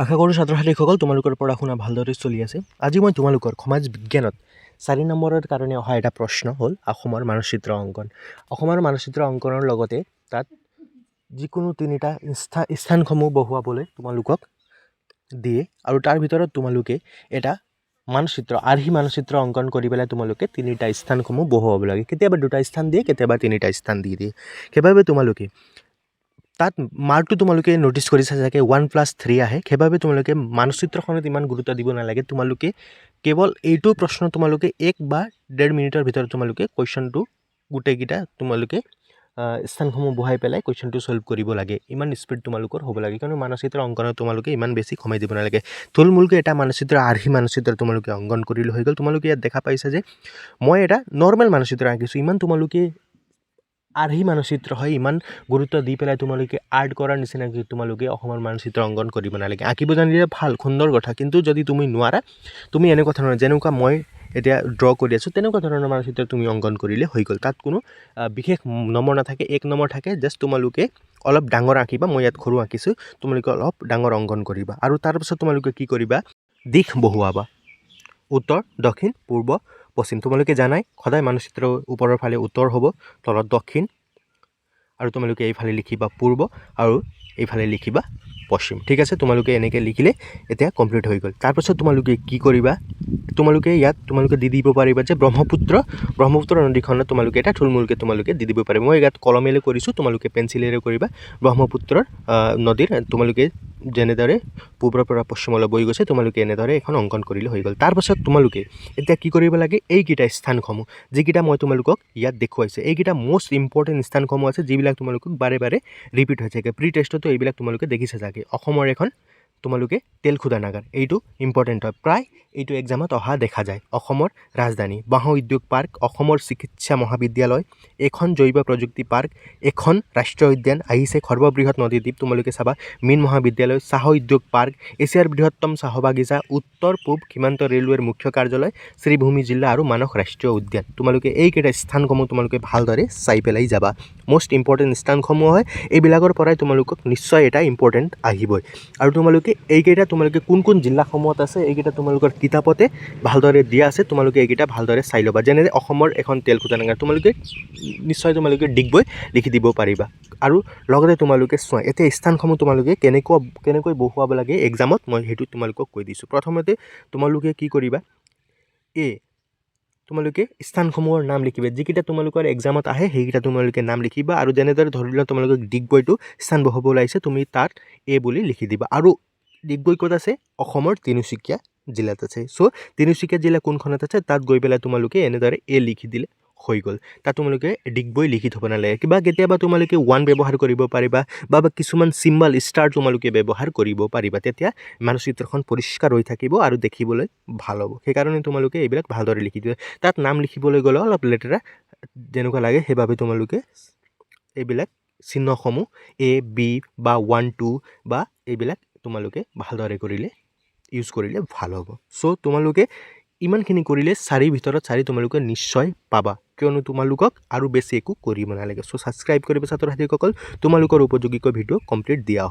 আশা কৰোঁ ছাত্ৰ ছাত্ৰীসকল তোমালোকৰ পঢ়া শুনা ভালদৰে চলি আছে। আজি মই তোমালোকৰ সমাজ বিজ্ঞানত 4 নম্বৰৰ কাৰণে অহা এটা প্ৰশ্ন হ'ল অসমৰ মানচিত্ৰ অংকন। অসমৰ মানচিত্ৰ অংকনৰ লগতে তাত যিকোনো তিনিটা স্থানসমূহ বহুৱাবলৈ তোমালোকক দিয়ে আৰু তাৰ ভিতৰত তোমালোকে এটা মানচিত্ৰ আৰ্হি মানচিত্ৰ অংকন কৰি পেলাই তোমালোকে তিনিটা স্থানসমূহ বহুৱাব লাগে। কেতিয়াবা দুটা স্থান দিয়ে, কেতিয়াবা তিনিটা স্থান দি দিয়ে। সেইবাবে তোমালোকে তাত মাৰ্কটো তোমালোকে ন'টিছ কৰিছা চাগে 1+3 আহে। সেইবাবে তোমালোকে মানচিত্ৰখনত ইমান গুৰুত্ব দিব নালাগে। তোমালোকে কেৱল এইটো প্ৰশ্ন তোমালোকে 1 বা 1.5 মিনিটৰ ভিতৰত তোমালোকে কুৱেশ্যনটো গোটেইকেইটা তোমালোকে স্থানসমূহ বহাই পেলাই কুৱেশ্যনটো ছল্ভ কৰিব লাগে। ইমান স্পীড তোমালোকৰ হ'ব লাগে, কিয়নো মানচিত্ৰ অংকনত তোমালোকে ইমান বেছি সময় দিব নালাগে। থুলমূলকৈ এটা মানচিত্ৰ আৰ্হি মানচিত্ৰ তোমালোকে অংকন কৰিলে হৈ গ'ল। তোমালোকে ইয়াত দেখা পাইছা যে মই এটা নৰ্মেল মানচিত্ৰ আঁকিছোঁ। ইমান তোমালোকে আৰ্হি মানচিত্ৰ হয়, ইমান গুৰুত্ব দি পেলাই তোমালোকে আৰ্ট কৰাৰ নিচিনাকৈ তোমালোকে অসমৰ মানচিত্ৰ অংকন কৰিব নালাগে। আঁকিব জানিলে ভাল, সুন্দৰ কথা, কিন্তু যদি তুমি নোৱাৰা, তুমি এনেকুৱা ধৰণৰ যেনেকুৱা মই এতিয়া ড্ৰ কৰি আছোঁ তেনেকুৱা ধৰণৰ মানচিত্ৰ তুমি অংকন কৰিলে হৈ গ'ল। তাত কোনো বিশেষ নম্বৰ নাথাকে, 1 নম্বৰ থাকে। জাষ্ট তোমালোকে অলপ ডাঙৰ আঁকিবা, মই ইয়াত সৰু আঁকিছোঁ, তোমালোকে অলপ ডাঙৰ অংকন কৰিবা আৰু তাৰপিছত তোমালোকে কি কৰিবা, দিশ বহুৱাবা। উত্তৰ, দক্ষিণ, পূৰ্ব, পশ্চিম। তোমালোকে জানাই সদায় মানচিত্ৰৰ ওপৰৰ ফালে উত্তৰ হ'ব, তলত দক্ষিণ, আৰু তোমালোকে এইফালে লিখিবা পূৰ্ব আৰু এইফালে লিখিবা পশ্চিম। ঠিক আছে, তোমালোকে এনেকৈ লিখিলে এতিয়া কমপ্লিট হৈ গ'ল। তাৰপাছত তোমালোকে কি কৰিবা, তোমালোকে ইয়াত তোমালোকে দি দিব পাৰিবা যে ব্ৰহ্মপুত্ৰ নদীখনত তোমালোকে এটা থুলমূলকৈ তোমালোকে দি দিব পাৰিবা। মই ইয়াত কলমেৰে কৰিছোঁ, তোমালোকে পেঞ্চিলেৰে কৰিবা। ব্ৰহ্মপুত্ৰৰ নদীৰ তোমালোকে যেনেদৰে পূৰ্বৰ পৰা পশ্চিমলৈ বৈ গৈছে, তোমালোকে এনেদৰে এখন অংকন কৰিলে হৈ গ'ল। তাৰপাছত তোমালোকে এতিয়া কি কৰিব লাগে, এইকেইটা স্থানসমূহ যিকেইটা মই তোমালোকক ইয়াত দেখুৱাইছোঁ, এইকেইটা মষ্ট ইম্পৰ্টেণ্ট স্থানসমূহ আছে, যিবিলাক তোমালোকক বাৰে বাৰে ৰিপিট হৈ থাকে। প্ৰি টেষ্টতো এইবিলাক তোমালোকে দেখিছে চাগে। অসমৰ এখন তোমালোকে তেলখোদা নাগাৰ, এইটো ইম্পৰ্টেণ্ট হয়, প্ৰায় এইটো এক্সামত অহা দেখা যায়। অসমৰ ৰাজধানী, বাঁহ উদ্যোগ পাৰ্ক, অসমৰ চিকিৎসা মহাবিদ্যালয়, এখন জৈৱ প্ৰযুক্তি পাৰ্ক, এখন ৰাষ্ট্ৰীয় উদ্যান আহিছে, সৰ্ববৃহৎ নদীদ্বীপ তোমালোকে চাবা, মীন মহাবিদ্যালয়, চাহ উদ্যোগ পাৰ্ক, এছিয়াৰ বৃহত্তম চাহ বাগিচা, উত্তৰ পূব সীমান্ত ৰেলৱেৰ মুখ্য কাৰ্যালয়, শ্ৰীভূমি জিলা আৰু মানস ৰাষ্ট্ৰীয় উদ্যান। তোমালোকে এইকেইটা স্থানসমূহ তোমালোকে ভালদৰে চাই পেলাই যাবা। মষ্ট ইম্পৰ্টেণ্ট স্থানসমূহ হয়, এইবিলাকৰ পৰাই তোমালোকক নিশ্চয় এটা ইম্পৰ্টেণ্ট আহিবই। আৰু তোমালোকে এইকেইটা তোমালোকে কোন কোন জিলাসমূহত আছে, এইকেইটা তোমালোকৰ কিতাপতে ভালদৰে দিয়া আছে, তোমালোকে এইকেইটা ভালদৰে চাই ল'বা। যেনে অসমৰ এখন তেলখোদা নাগাৰ, তোমালোকে নিশ্চয় তোমালোকে ডিগবৈ লিখি দিব পাৰিবা। আৰু লগতে তোমালোকে চোৱা, এতিয়া স্থানসমূহ তোমালোকে কেনেকৈ বহুৱাব লাগে এক্সামত, মই সেইটো তোমালোকক কৈ দিছোঁ। প্ৰথমতে তোমালোকে কি কৰিবা, তোমালোকে স্থানসমূহৰ নাম লিখিবা, যিকেইটা তোমালোকৰ এক্সামত আহে সেইকেইটা তোমালোকে নাম লিখিবা। আৰু যেনেদৰে ধৰি লোৱা তোমালোকে ডিগবৈটো স্থান বহুৱাব ওলাইছে, তুমি তাত বুলি লিখি দিবা। আৰু ডিগবৈ ক'ত আছে, অসমৰ তিনিচুকীয়া জিলাত আছে। চ' তিনিচুকীয়া জিলা কোনখনত আছে, তাত গৈ পেলাই তোমালোকে এনেদৰে লিখি দিলে হৈ গ'ল। তাত তোমালোকে ডিগবৈ লিখি থ'ব নালাগে। কেতিয়াবা তোমালোকে 1 ব্যৱহাৰ কৰিব পাৰিবা বা কিছুমান চিম্বল ষ্টাৰ তোমালোকে ব্যৱহাৰ কৰিব পাৰিবা, তেতিয়া মানচিত্ৰখন পৰিষ্কাৰ হৈ থাকিব আৰু দেখিবলৈ ভাল হ'ব। সেইকাৰণে তোমালোকে এইবিলাক ভালদৰে লিখি দিবা। তাত নাম লিখিবলৈ গ'লে অলপ লেতেৰা যেনেকুৱা লাগে, সেইবাবে তোমালোকে এইবিলাক চিহ্নসমূহ A, B বা 1, 2 বা এইবিলাক তোমালোকে ভালদৰে ইউজ কৰিলে ভাল হ'ব। চ' তোমালোকে ইমানখিনি কৰিলে 4ৰ ভিতৰত 4 তোমালোকে নিশ্চয় পাবা, কিয়নো তোমালোকক আৰু বেছি একো কৰিব নালাগে। চ' ছাবস্ক্ৰাইব কৰিব ছাত্ৰ ছাত্ৰীসকল, তোমালোকৰ উপযোগীকৈ ভিডিঅ' কমপ্লিট দিয়া হ'ব।